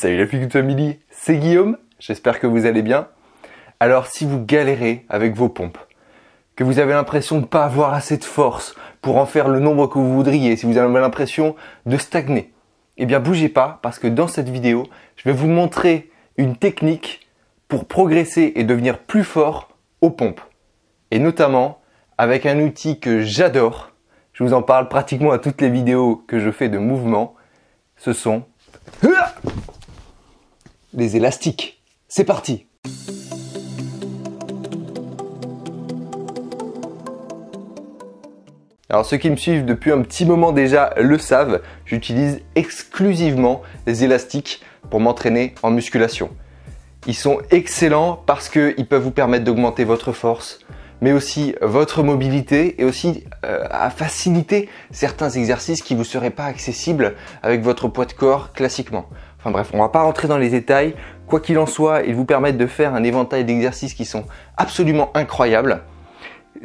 Salut la Fit Family, c'est Guillaume, j'espère que vous allez bien. Alors si vous galérez avec vos pompes, que vous avez l'impression de ne pas avoir assez de force pour en faire le nombre que vous voudriez, si vous avez l'impression de stagner, eh bien bougez pas parce que dans cette vidéo, je vais vous montrer une technique pour progresser et devenir plus fort aux pompes. Et notamment avec un outil que j'adore, je vous en parle pratiquement à toutes les vidéos que je fais de mouvements, ce sont les élastiques. C'est parti! Alors ceux qui me suivent depuis un petit moment déjà le savent, j'utilise exclusivement les élastiques pour m'entraîner en musculation. Ils sont excellents parce qu'ils peuvent vous permettre d'augmenter votre force, mais aussi votre mobilité et aussi à faciliter certains exercices qui ne vous seraient pas accessibles avec votre poids de corps classiquement. Enfin bref, on ne va pas rentrer dans les détails. Quoi qu'il en soit, ils vous permettent de faire un éventail d'exercices qui sont absolument incroyables.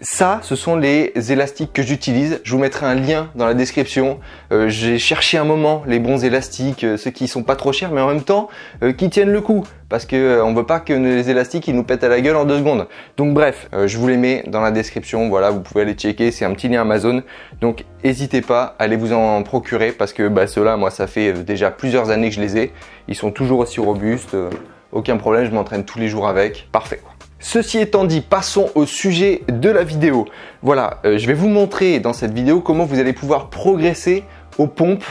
Ça, ce sont les élastiques que j'utilise. Je vous mettrai un lien dans la description. J'ai cherché un moment les bons élastiques, ceux qui sont pas trop chers, mais en même temps qui tiennent le coup, parce que on veut pas que les élastiques ils nous pètent à la gueule en 2 secondes. Donc bref, je vous les mets dans la description. Voilà, vous pouvez aller checker. C'est un petit lien Amazon. Donc n'hésitez pas, allez vous en procurer, parce que ceux-là, moi, ça fait déjà plusieurs années que je les ai. Ils sont toujours aussi robustes. Aucun problème, je m'entraîne tous les jours avec. Parfait, quoi. Ceci étant dit, passons au sujet de la vidéo. Voilà, je vais vous montrer dans cette vidéo comment vous allez pouvoir progresser aux pompes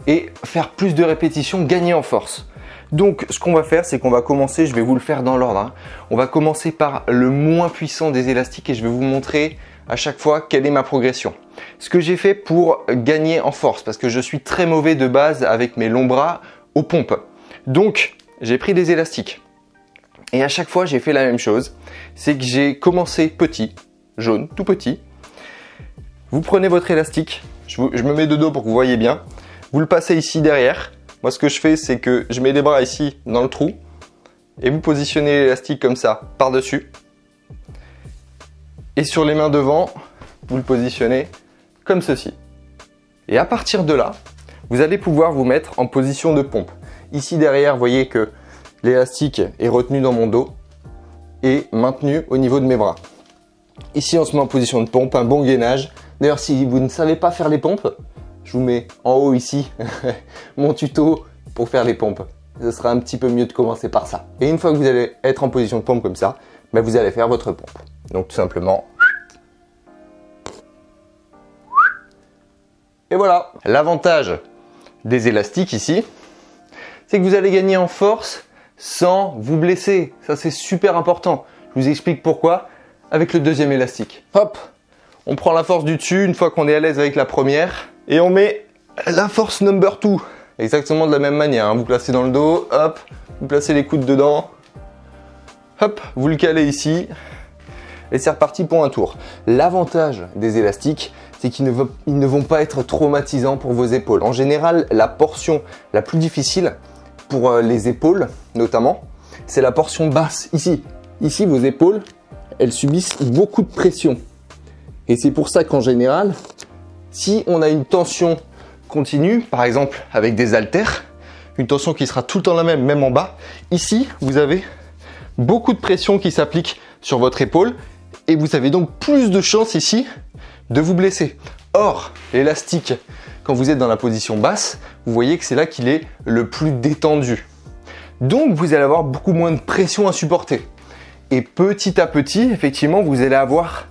et faire plus de répétitions, gagner en force. Donc, ce qu'on va faire, c'est qu'on va commencer, je vais vous le faire dans l'ordre, hein. On va commencer par le moins puissant des élastiques et je vais vous montrer à chaque fois quelle est ma progression. Ce que j'ai fait pour gagner en force, parce que je suis très mauvais de base avec mes longs bras aux pompes. Donc, j'ai pris des élastiques. Et à chaque fois, j'ai fait la même chose. C'est que j'ai commencé petit, jaune, tout petit. Vous prenez votre élastique. Je me mets de dos pour que vous voyez bien. Vous le passez ici derrière. Moi, ce que je fais, c'est que je mets les bras ici dans le trou. Et vous positionnez l'élastique comme ça, par-dessus. Et sur les mains devant, vous le positionnez comme ceci. Et à partir de là, vous allez pouvoir vous mettre en position de pompe. Ici derrière, vous voyez que l'élastique est retenu dans mon dos et maintenu au niveau de mes bras. Ici, on se met en position de pompe, un bon gainage. D'ailleurs, si vous ne savez pas faire les pompes, je vous mets en haut ici mon tuto pour faire les pompes. Ce sera un petit peu mieux de commencer par ça. Et une fois que vous allez être en position de pompe comme ça, vous allez faire votre pompe. Donc tout simplement. Et voilà. L'avantage des élastiques ici, c'est que vous allez gagner en force sans vous blesser. Ça, c'est super important. Je vous explique pourquoi avec le deuxième élastique. Hop, on prend la force du dessus une fois qu'on est à l'aise avec la première et on met la force number 2. Exactement de la même manière, hein. Vous placez dans le dos, hop, vous placez les coudes dedans, hop, vous le calez ici et c'est reparti pour un tour. L'avantage des élastiques, c'est qu'ils ne vont pas être traumatisants pour vos épaules. En général, la portion la plus difficile pour les épaules notamment, c'est la portion basse ici. Ici, vos épaules, elles subissent beaucoup de pression. Et c'est pour ça qu'en général, si on a une tension continue, par exemple avec des haltères, une tension qui sera tout le temps la même, même en bas, ici, vous avez beaucoup de pression qui s'applique sur votre épaule et vous avez donc plus de chances ici de vous blesser. Or, l'élastique, quand vous êtes dans la position basse, vous voyez que c'est là qu'il est le plus détendu. Donc, vous allez avoir beaucoup moins de pression à supporter. Et petit à petit, effectivement, vous allez avoir,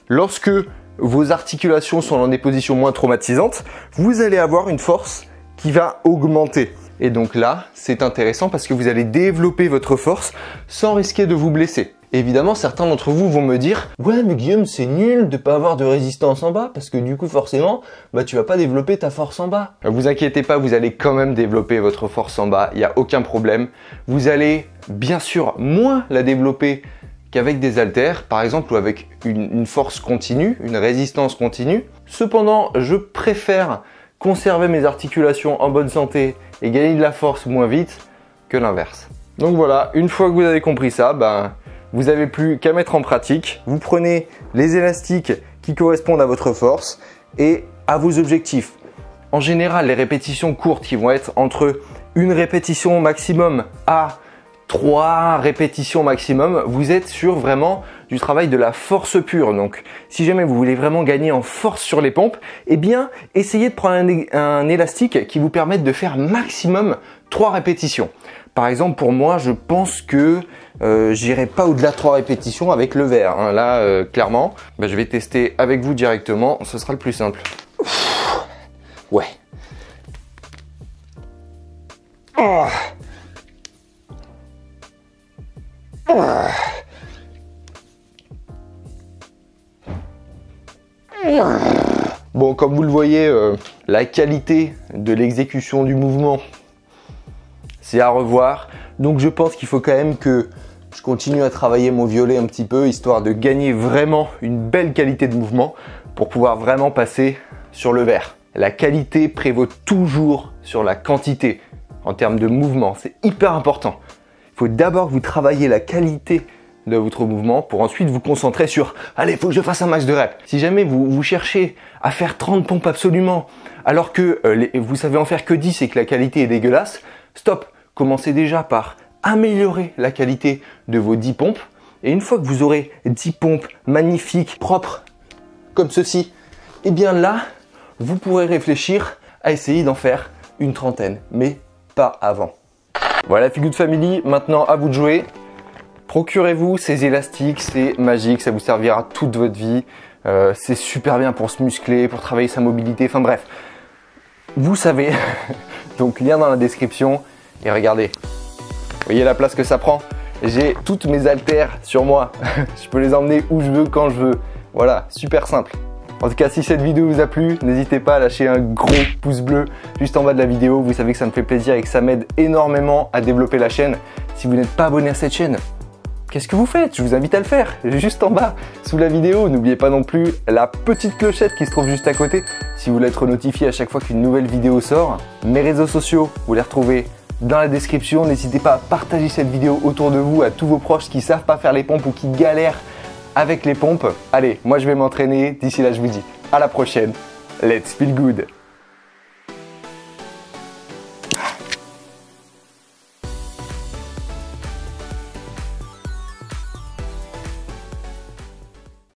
lorsque vos articulations sont dans des positions moins traumatisantes, vous allez avoir une force qui va augmenter. Et donc là, c'est intéressant parce que vous allez développer votre force sans risquer de vous blesser. Évidemment, certains d'entre vous vont me dire « Ouais, mais Guillaume, c'est nul de pas avoir de résistance en bas parce que du coup, forcément, tu vas pas développer ta force en bas. » Ne vous inquiétez pas, vous allez quand même développer votre force en bas, il n'y a aucun problème. Vous allez bien sûr moins la développer qu'avec des haltères, par exemple, ou avec une force continue, une résistance continue. Cependant, je préfère conserver mes articulations en bonne santé et gagner de la force moins vite que l'inverse. Donc voilà, une fois que vous avez compris ça, vous n'avez plus qu'à mettre en pratique. Vous prenez les élastiques qui correspondent à votre force et à vos objectifs. En général, les répétitions courtes qui vont être entre 1 répétition maximum à 3 répétitions maximum, vous êtes sur vraiment du travail de la force pure. Donc si jamais vous voulez vraiment gagner en force sur les pompes, eh bien essayez de prendre un élastique qui vous permette de faire maximum 3 répétitions. Par exemple pour moi, je pense que j'irai pas au-delà de 3 répétitions avec le verre. Hein. Là clairement, je vais tester avec vous directement, ce sera le plus simple. Ouais. Oh. Bon, comme vous le voyez, la qualité de l'exécution du mouvement, c'est à revoir. Donc je pense qu'il faut quand même que je continue à travailler mon violet un petit peu, histoire de gagner vraiment une belle qualité de mouvement pour pouvoir vraiment passer sur le vert. La qualité prévaut toujours sur la quantité en termes de mouvement, c'est hyper important. Il faut d'abord que vous travaillez la qualité de votre mouvement pour ensuite vous concentrer sur « Allez, il faut que je fasse un max de reps ». Si jamais vous cherchez à faire 30 pompes absolument alors que vous savez en faire que 10 et que la qualité est dégueulasse, stop. Commencez déjà par améliorer la qualité de vos 10 pompes. Et une fois que vous aurez 10 pompes magnifiques, propres, comme ceci, et bien là, vous pourrez réfléchir à essayer d'en faire une trentaine, mais pas avant. Voilà, Feel Good Family, maintenant à vous de jouer. Procurez-vous ces élastiques, c'est magique, ça vous servira toute votre vie. C'est super bien pour se muscler, pour travailler sa mobilité, enfin bref. Vous savez, donc lien dans la description. Et regardez, vous voyez la place que ça prend? J'ai toutes mes haltères sur moi. Je peux les emmener où je veux, quand je veux. Voilà, super simple. En tout cas, si cette vidéo vous a plu, n'hésitez pas à lâcher un gros pouce bleu juste en bas de la vidéo. Vous savez que ça me fait plaisir et que ça m'aide énormément à développer la chaîne. Si vous n'êtes pas abonné à cette chaîne, qu'est-ce que vous faites? Je vous invite à le faire, juste en bas, sous la vidéo. N'oubliez pas non plus la petite clochette qui se trouve juste à côté si vous voulez être notifié à chaque fois qu'une nouvelle vidéo sort. Mes réseaux sociaux, vous les retrouvez dans la description. N'hésitez pas à partager cette vidéo autour de vous à tous vos proches qui ne savent pas faire les pompes ou qui galèrent avec les pompes. Allez, moi je vais m'entraîner. D'ici là, je vous dis à la prochaine. Let's feel good!